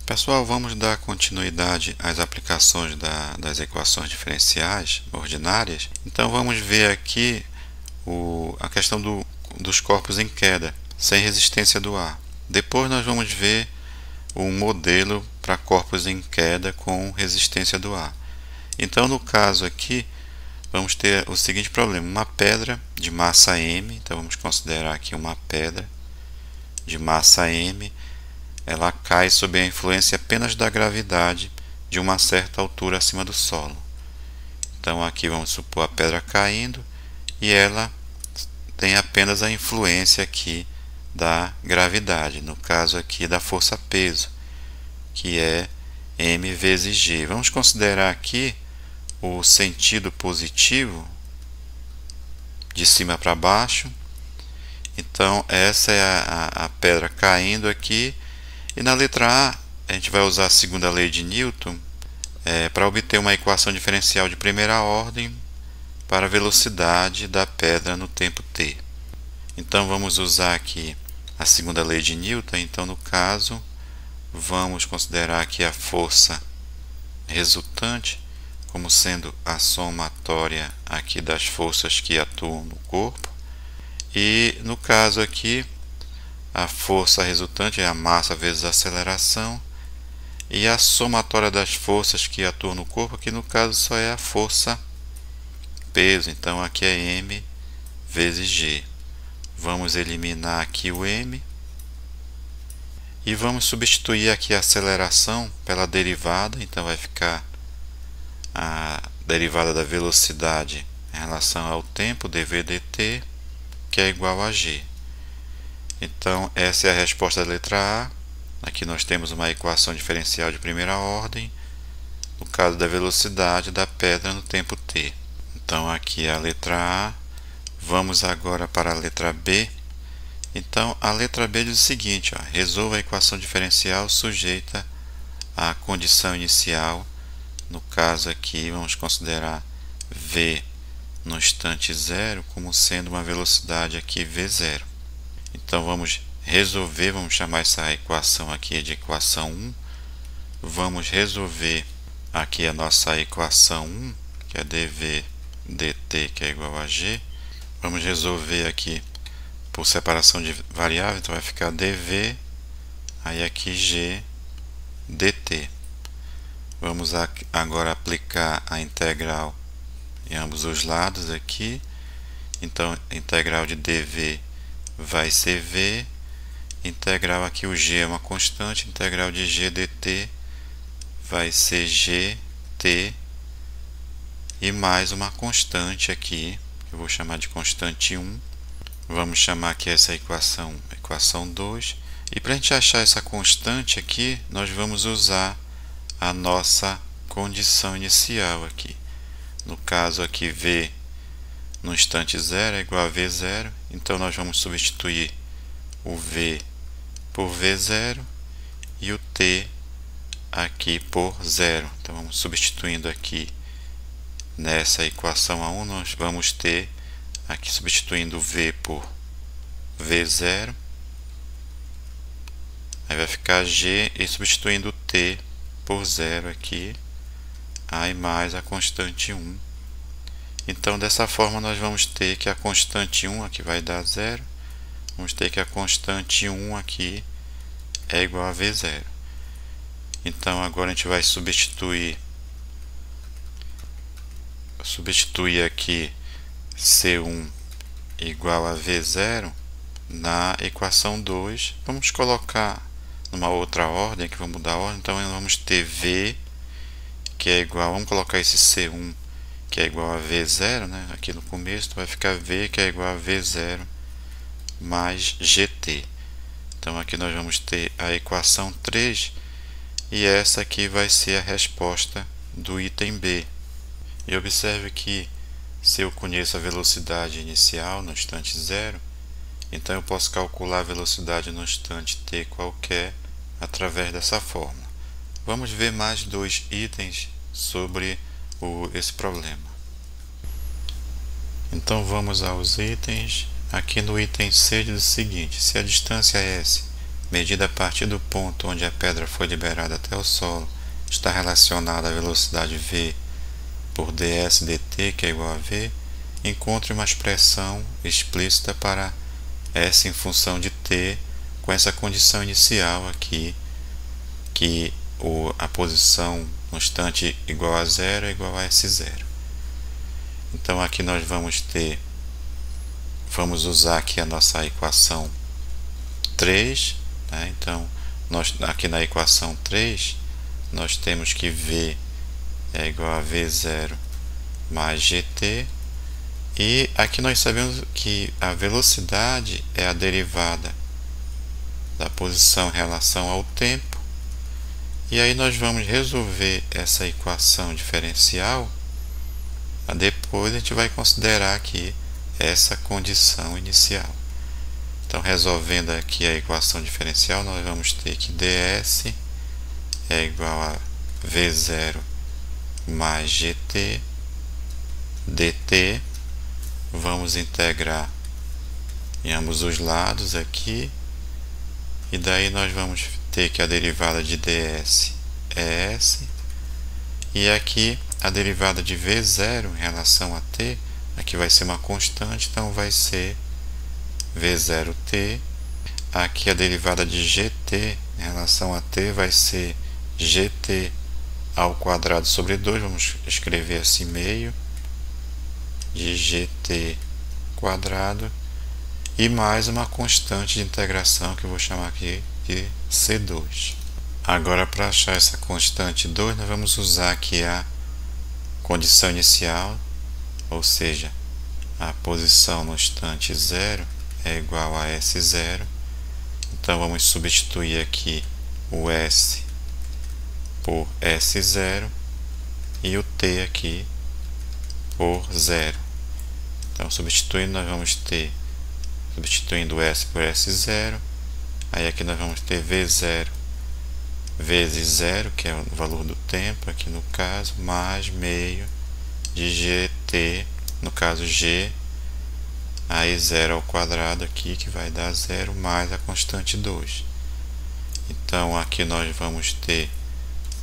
Pessoal, vamos dar continuidade às aplicações das equações diferenciais ordinárias. Então vamos ver aqui a questão dos corpos em queda, sem resistência do ar. Depois nós vamos ver um modelo para corpos em queda com resistência do ar. Então no caso aqui, vamos ter o seguinte problema: uma pedra de massa m, então vamos considerar aqui uma pedra de massa m, ela cai sob a influência apenas da gravidade de uma certa altura acima do solo. Então aqui vamos supor a pedra caindo e ela tem apenas a influência aqui da gravidade, no caso aqui da força-peso, que é m vezes g. Vamos considerar aqui o sentido positivo de cima para baixo. Então essa é a pedra caindo aqui. E na letra A gente vai usar a segunda lei de Newton para obter uma equação diferencial de primeira ordem para a velocidade da pedra no tempo t. Então vamos usar aqui a segunda lei de Newton. Então no caso vamos considerar aqui a força resultante como sendo a somatória aqui das forças que atuam no corpo. E no caso aqui a força resultante é a massa vezes a aceleração, e a somatória das forças que atuam no corpo, aqui no caso só é a força peso, então aqui é m vezes g. Vamos eliminar aqui o m e vamos substituir aqui a aceleração pela derivada, então vai ficar a derivada da velocidade em relação ao tempo, dv dt, que é igual a g. Então essa é a resposta da letra A. Aqui nós temos uma equação diferencial de primeira ordem, no caso da velocidade da pedra no tempo t. Então aqui é a letra A. Vamos agora para a letra B. Então a letra B diz o seguinte: resolva a equação diferencial sujeita à condição inicial. No caso aqui vamos considerar v no instante zero como sendo uma velocidade aqui v0. Então vamos resolver, vamos chamar essa equação aqui de equação 1. Vamos resolver aqui a nossa equação 1, que é dv dt, que é igual a g. Vamos resolver aqui por separação de variáveis, então vai ficar dv, aí aqui g dt. Vamos agora aplicar a integral em ambos os lados aqui. Então a integral de dv vai ser v, integral aqui o g é uma constante, integral de g dt vai ser gt, e mais uma constante aqui, que eu vou chamar de constante 1. Vamos chamar aqui essa equação 2, e para a gente achar essa constante aqui, nós vamos usar a nossa condição inicial aqui. No caso aqui, v no instante zero é igual a v0, então nós vamos substituir o v por v0 e o t aqui por 0. Então vamos substituindo aqui nessa equação A1, nós vamos ter aqui substituindo o v por v0, aí vai ficar g, e substituindo o t por 0 aqui, aí mais a constante 1. Então dessa forma nós vamos ter que a constante 1 aqui vai dar 0, vamos ter que a constante 1 aqui é igual a v0. Então agora a gente vai substituir aqui c1 igual a v0 na equação 2. Vamos colocar numa outra ordem, que vamos mudar a ordem, então vamos ter v, que é igual, vamos colocar esse c1 que é igual a v0, né? Aqui no começo, então vai ficar v, que é igual a v0 mais gt. Então aqui nós vamos ter a equação 3, e essa aqui vai ser a resposta do item B. E observe que se eu conheço a velocidade inicial no instante zero, então eu posso calcular a velocidade no instante t qualquer através dessa fórmula. Vamos ver mais dois itens sobre esse problema. Então vamos aos itens. Aqui no item C diz o seguinte: se a distância S medida a partir do ponto onde a pedra foi liberada até o solo está relacionada à velocidade v por ds dt, que é igual a v, encontre uma expressão explícita para S em função de t, com essa condição inicial aqui, que a posição no instante igual a zero é igual a S0. Então aqui nós vamos usar aqui a nossa equação 3, né? Então aqui na equação 3 nós temos que V é igual a V0 mais GT, e aqui nós sabemos que a velocidade é a derivada da posição em relação ao tempo, e aí nós vamos resolver essa equação diferencial. Depois a gente vai considerar aqui essa condição inicial. Então, resolvendo aqui a equação diferencial, nós vamos ter que ds é igual a V0 mais GT dt. Vamos integrar em ambos os lados aqui, e daí nós vamos ter que a derivada de ds é S, e aqui a derivada de V0 em relação a t, aqui vai ser uma constante, então vai ser V0t. Aqui a derivada de gt em relação a t vai ser gt ao quadrado sobre 2, vamos escrever assim meio de gt quadrado, e mais uma constante de integração que eu vou chamar aqui de C2. Agora, para achar essa constante 2, nós vamos usar aqui a condição inicial, ou seja, a posição no instante 0 é igual a S0. Então vamos substituir aqui o S por S0 e o T aqui por 0. Então substituindo, nós vamos ter, substituindo o S por S0, aí aqui nós vamos ter V0 vezes 0, que é o valor do tempo aqui no caso, mais meio de GT, no caso G, aí 0 ao quadrado aqui, que vai dar 0, mais a constante 2. Então aqui nós vamos ter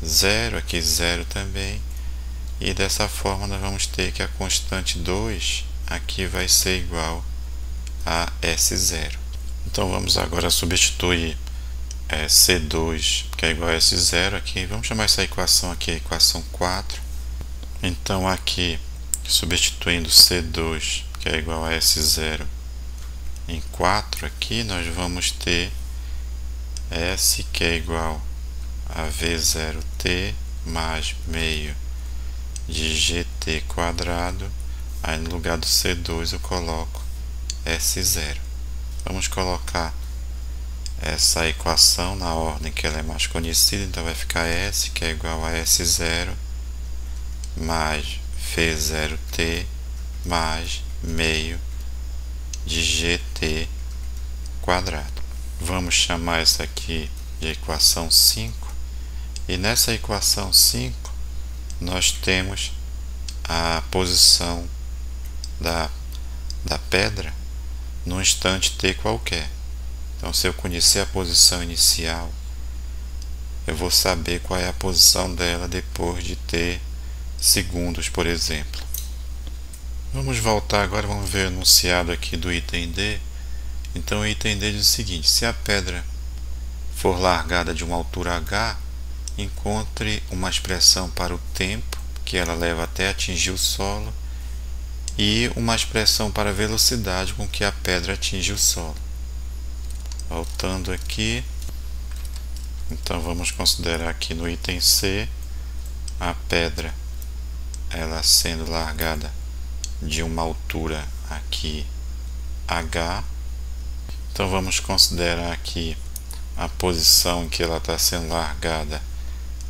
0, aqui 0 também, e dessa forma nós vamos ter que a constante 2 aqui vai ser igual a S0. Então vamos agora substituir C2, que é igual a S0 aqui, vamos chamar essa equação aqui a equação 4. Então aqui, substituindo C2, que é igual a S0 em 4 aqui, nós vamos ter S, que é igual a V0t mais meio de GT quadrado. Aí no lugar do C2 eu coloco S0. Vamos colocar essa equação na ordem que ela é mais conhecida, então vai ficar S, que é igual a S0 mais V0t mais meio de GT quadrado. Vamos chamar essa aqui de equação 5, e nessa equação 5 nós temos a posição da pedra no instante t qualquer. Então, se eu conhecer a posição inicial, eu vou saber qual é a posição dela depois de t segundos, por exemplo. Vamos voltar agora, vamos ver o enunciado aqui do item D. Então o item D diz o seguinte: se a pedra for largada de uma altura h, encontre uma expressão para o tempo que ela leva até atingir o solo e uma expressão para a velocidade com que a pedra atinge o solo. Voltando aqui, então vamos considerar aqui no item C a pedra ela sendo largada de uma altura aqui h. Então vamos considerar aqui a posição em que ela está sendo largada,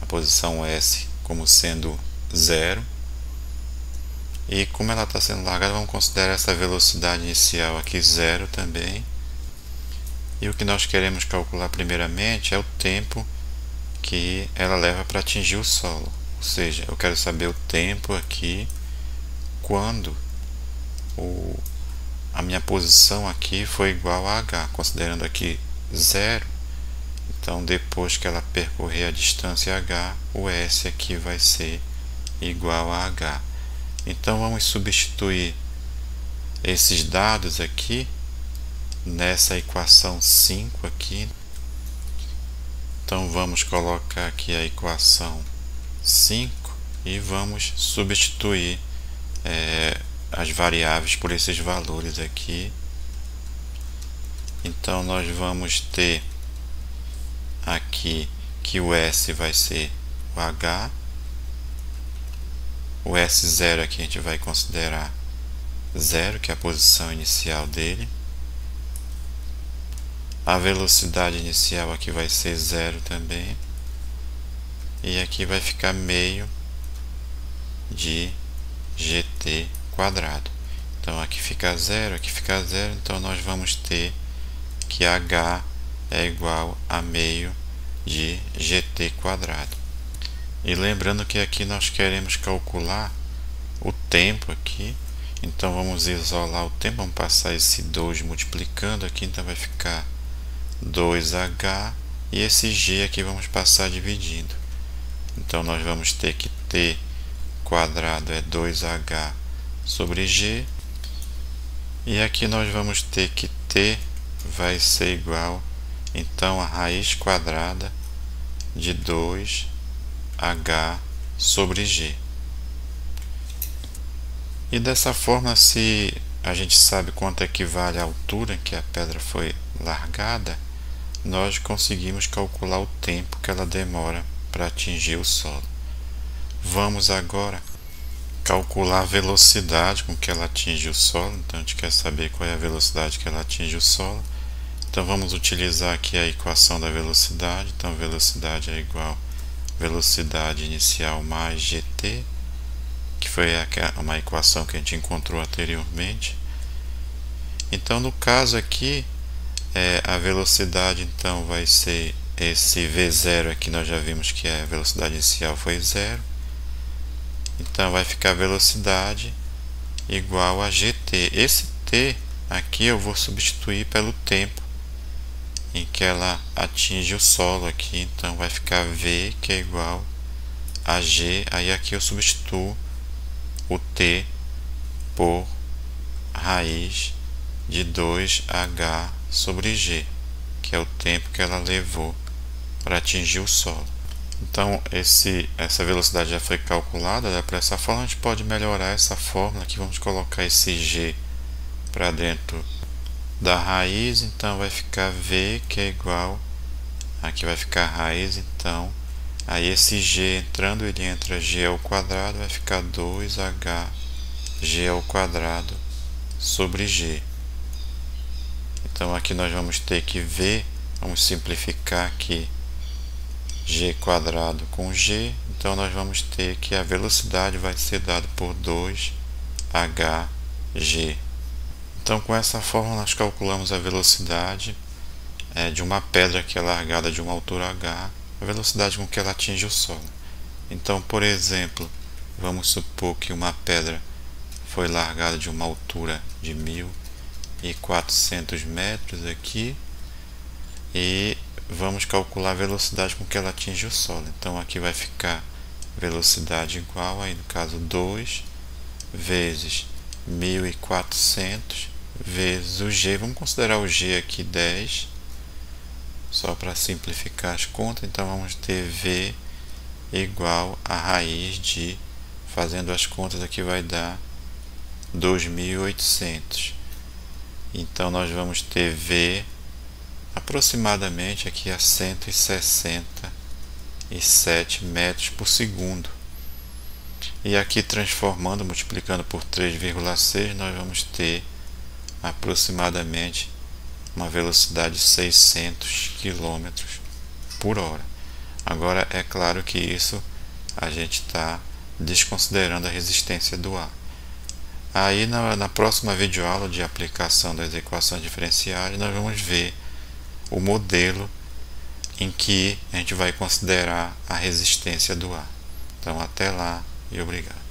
a posição S, como sendo 0, e como ela está sendo largada, vamos considerar essa velocidade inicial aqui 0 também. E o que nós queremos calcular primeiramente é o tempo que ela leva para atingir o solo. Ou seja, eu quero saber o tempo aqui quando a minha posição aqui foi igual a h, considerando aqui 0, Então, depois que ela percorrer a distância h, o S aqui vai ser igual a h. Então, vamos substituir esses dados aqui nessa equação 5 aqui. Então, vamos colocar aqui a equação 5 e vamos substituir as variáveis por esses valores aqui. Então, nós vamos ter aqui que o S vai ser o H, o S0 aqui a gente vai considerar 0, que é a posição inicial dele. A velocidade inicial aqui vai ser 0 também. E aqui vai ficar meio de GT quadrado. Então aqui fica 0, aqui fica 0, então nós vamos ter que H é igual a meio de GT quadrado. E lembrando que aqui nós queremos calcular o tempo aqui, então vamos isolar o tempo, vamos passar esse 2 multiplicando aqui, então vai ficar 2H, e esse G aqui vamos passar dividindo. Então nós vamos ter que T quadrado é 2H sobre G, e aqui nós vamos ter que T vai ser igual, então, a raiz quadrada de 2H sobre G. E dessa forma, se a gente sabe quanto equivale a altura em que a pedra foi largada, nós conseguimos calcular o tempo que ela demora para atingir o solo. Vamos agora calcular a velocidade com que ela atinge o solo. Então, a gente quer saber qual é a velocidade que ela atinge o solo. Então, vamos utilizar aqui a equação da velocidade. Então, velocidade é igual a velocidade inicial mais GT, que foi uma equação que a gente encontrou anteriormente. Então, no caso aqui, a velocidade então vai ser esse V0 aqui, nós já vimos que a velocidade inicial foi 0. Então, vai ficar velocidade igual a GT. Esse T aqui eu vou substituir pelo tempo em que ela atinge o solo aqui, então vai ficar V, que é igual a G, aí aqui eu substituo o T por raiz de 2H sobre G, que é o tempo que ela levou para atingir o solo. Então, essa velocidade já foi calculada, para essa forma a gente pode melhorar essa fórmula aqui, vamos colocar esse G para dentro da raiz, então vai ficar V, que é igual, aqui vai ficar raiz, então, aí esse G entrando, ele entra G ao quadrado, vai ficar 2H G ao quadrado sobre G. Então aqui nós vamos ter que V, vamos simplificar aqui G quadrado com G, então nós vamos ter que a velocidade vai ser dada por 2HG. Então, com essa forma, nós calculamos a velocidade de uma pedra que é largada de uma altura h, a velocidade com que ela atinge o solo. Então, por exemplo, vamos supor que uma pedra foi largada de uma altura de 1.400 metros aqui, e vamos calcular a velocidade com que ela atinge o solo. Então, aqui vai ficar velocidade igual, aí no caso 2 vezes 1.400 vezes o G, vamos considerar o G aqui 10, só para simplificar as contas, então vamos ter V igual a raiz de, fazendo as contas aqui vai dar 2.800, então nós vamos ter V aproximadamente aqui a 167 metros por segundo. E aqui transformando, multiplicando por 3,6, nós vamos ter aproximadamente uma velocidade de 600 km por hora. Agora, é claro que isso a gente está desconsiderando a resistência do ar. Aí, na próxima videoaula de aplicação das equações diferenciais, nós vamos ver o modelo em que a gente vai considerar a resistência do ar. Então, até lá e obrigado.